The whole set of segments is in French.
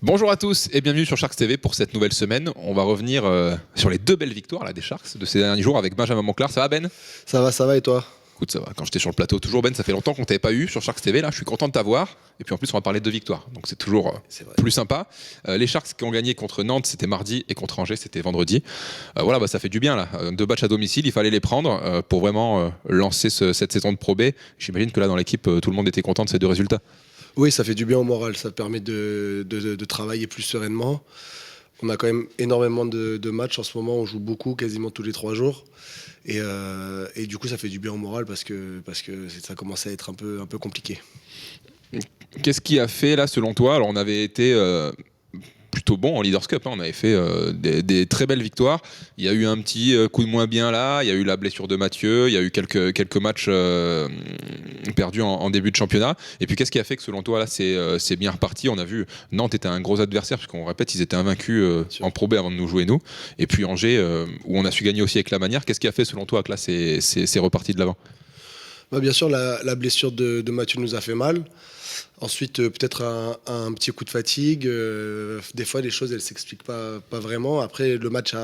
Bonjour à tous et bienvenue sur Sharks TV pour cette nouvelle semaine. On va revenir sur les deux belles victoires là, des Sharks de ces derniers jours avec Benjamin Monclar. Ça va Ben? Ça va et toi? Écoute, ça va. Quand j'étais sur le plateau, toujours Ben, ça fait longtemps qu'on t'avait pas eu sur Sharks TV. Là, je suis content de t'avoir. Et puis en plus, on va parler de victoires. Donc c'est toujours plus sympa. Les Sharks qui ont gagné contre Nantes, c'était mardi, et contre Angers, c'était vendredi. Voilà, ça fait du bien là. Deux matchs à domicile, il fallait les prendre pour vraiment lancer cette saison de Pro B. J'imagine que là, dans l'équipe, tout le monde était content de ces deux résultats. Oui, ça fait du bien au moral, ça permet de travailler plus sereinement. On a quand même énormément de matchs en ce moment, on joue beaucoup, quasiment tous les 3 jours. Et du coup, ça fait du bien au moral parce que ça commence à être un peu compliqué. Qu'est-ce qui a fait là, selon toi? Alors, on avait été plutôt bon en Leaders Cup, on avait fait des très belles victoires. Il y a eu un petit coup de moins bien là, il y a eu la blessure de Mathieu, il y a eu quelques matchs perdus en début de championnat. Et puis qu'est-ce qui a fait que selon toi là c'est bien reparti? On a vu Nantes était un gros adversaire, puisqu'on répète, ils étaient invaincus en Pro B avant de nous jouer nous. Et puis Angers, où on a su gagner aussi avec la manière. Qu'est-ce qui a fait selon toi que là c'est reparti de l'avant? Bien sûr, la blessure de Mathieu nous a fait mal. Ensuite, peut-être un petit coup de fatigue. Des fois, les choses, elles ne s'expliquent pas vraiment. Après, le match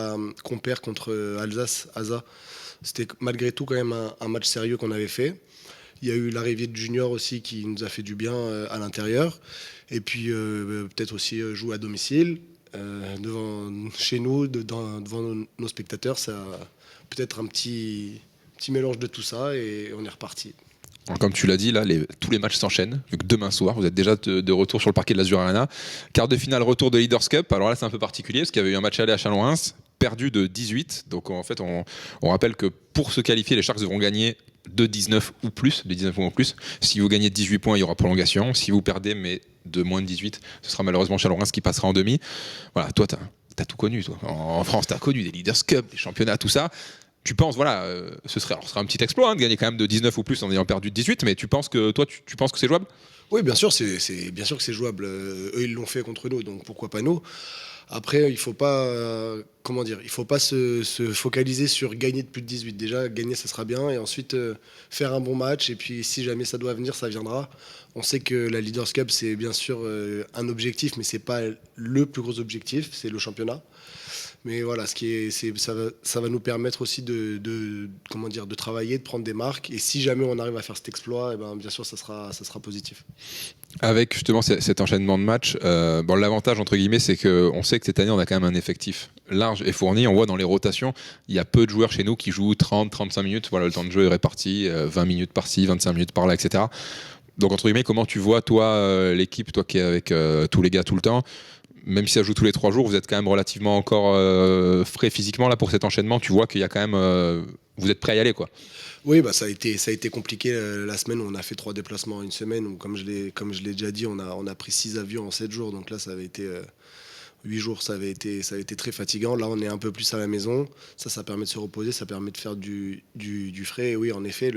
qu'on perd contre Alsace, Asa, c'était malgré tout quand même un match sérieux qu'on avait fait. Il y a eu l'arrivée de Junior aussi qui nous a fait du bien à l'intérieur. Et puis, peut-être aussi jouer à domicile, chez nous, devant nos spectateurs. Ça peut-être un petit mélange de tout ça et on est reparti. Comme tu l'as dit, là, tous les matchs s'enchaînent, vu que demain soir, vous êtes déjà de retour sur le parquet de l'Azur Arena. Quart de finale, retour de Leaders Cup. Alors là, c'est un peu particulier, parce qu'il y avait eu un match aller à Châlons-Reims, perdu de 18. Donc en fait, on rappelle que pour se qualifier, les Sharks devront gagner de 19 ou plus, de 19 points ou plus. Si vous gagnez 18 points, il y aura prolongation. Si vous perdez, mais de moins de 18, ce sera malheureusement Châlons-Reims qui passera en demi. Voilà, toi, t'as tout connu, toi. En France, t'as connu des Leaders Cup, des championnats, tout ça. Tu penses, voilà, ce serait un petit exploit de gagner quand même de 19 ou plus en ayant perdu de 18, mais tu penses que tu penses que c'est jouable? Oui, bien sûr, bien sûr que c'est jouable. Eux, ils l'ont fait contre nous, donc pourquoi pas nous? Après, il faut pas, il faut pas se focaliser sur gagner de plus de 18. Déjà, gagner, ça sera bien, et ensuite faire un bon match. Et puis, si jamais ça doit venir, ça viendra. On sait que la Leaders Cup, c'est bien sûr un objectif, mais c'est pas le plus gros objectif, c'est le championnat. Mais voilà, ça va nous permettre aussi de travailler, de prendre des marques. Et si jamais on arrive à faire cet exploit, bien sûr, ça sera positif. Avec justement cet enchaînement de matchs, l'avantage entre guillemets, c'est qu'on sait que cette année, on a quand même un effectif large et fourni. On voit dans les rotations, il y a peu de joueurs chez nous qui jouent 30-35 minutes. Voilà, le temps de jeu est réparti, 20 minutes par-ci, 25 minutes par-là, etc. Donc entre guillemets, comment tu vois, toi, l'équipe, toi qui es avec tous les gars tout le temps, même si ça joue tous les 3 jours, vous êtes quand même relativement encore frais physiquement là pour cet enchaînement. Tu vois qu'il y a quand même, vous êtes prêts à y aller, quoi. Oui, ça a été compliqué la semaine où on a fait 3 déplacements en une semaine. Où, comme je l'ai déjà dit, on a pris 6 avions en 7 jours. Donc là, ça avait été 8 jours, ça avait été très fatigant. Là, on est un peu plus à la maison. Ça permet de se reposer, ça permet de faire du frais. Et oui, en effet,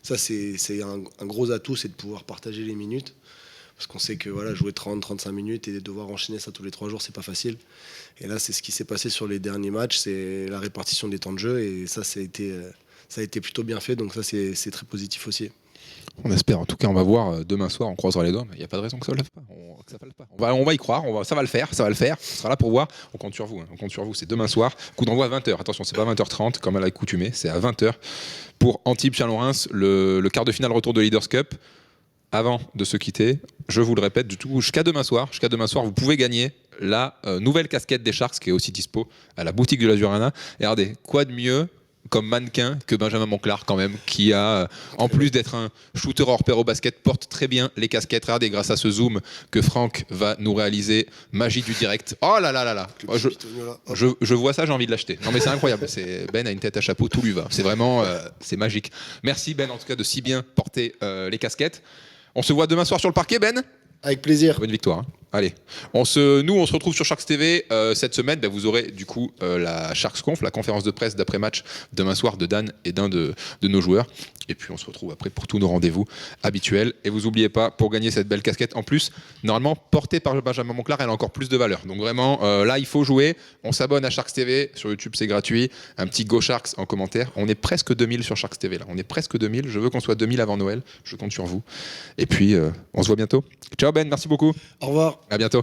ça c'est un gros atout, c'est de pouvoir partager les minutes. Parce qu'on sait que voilà, jouer 30-35 minutes et devoir enchaîner ça tous les 3 jours, c'est pas facile. Et là, c'est ce qui s'est passé sur les derniers matchs, c'est la répartition des temps de jeu. Et ça a été plutôt bien fait, donc ça, c'est très positif aussi. On espère, en tout cas, on va voir demain soir, on croisera les doigts, mais il n'y a pas de raison que ça ne lève pas. Que ça fasse pas. On va y croire, ça va le faire, on sera là pour voir, on compte sur vous, c'est demain soir, coup d'envoi à 20h, attention, c'est pas 20h30 comme à l'accoutumée, c'est à 20h pour Antibes-Châlons-Reims, le quart de finale retour de Leaders Cup. Avant de se quitter, je vous le répète, du tout, jusqu'à demain soir, vous pouvez gagner la nouvelle casquette des Sharks qui est aussi dispo à la boutique de l'Azur Arena. Et regardez, quoi de mieux comme mannequin que Benjamin Monclar quand même, qui a, en plus d'être un shooter hors pair au basket, porte très bien les casquettes. Regardez, grâce à ce zoom que Franck va nous réaliser, magie du direct. Oh là là là là, je vois ça, j'ai envie de l'acheter. Non mais c'est incroyable, Ben a une tête à chapeau, tout lui va. C'est vraiment, c'est magique. Merci Ben en tout cas de si bien porter les casquettes. On se voit demain soir sur le parquet, Ben? Avec plaisir. Bonne victoire. Hein. Allez, on se retrouve sur Sharks TV cette semaine. Vous aurez du coup la Sharks Conf, la conférence de presse d'après-match demain soir de Dan et d'un de nos joueurs. Et puis on se retrouve après pour tous nos rendez-vous habituels. Et vous n'oubliez pas, pour gagner cette belle casquette, en plus, normalement portée par Benjamin Monclar, elle a encore plus de valeur. Donc vraiment, là, il faut jouer. On s'abonne à Sharks TV. Sur YouTube, c'est gratuit. Un petit Go Sharks en commentaire. On est presque 2000 sur Sharks TV là. On est presque 2000. Je veux qu'on soit 2000 avant Noël. Je compte sur vous. Et puis, on se voit bientôt. Ciao Ben, merci beaucoup. Au revoir. À bientôt.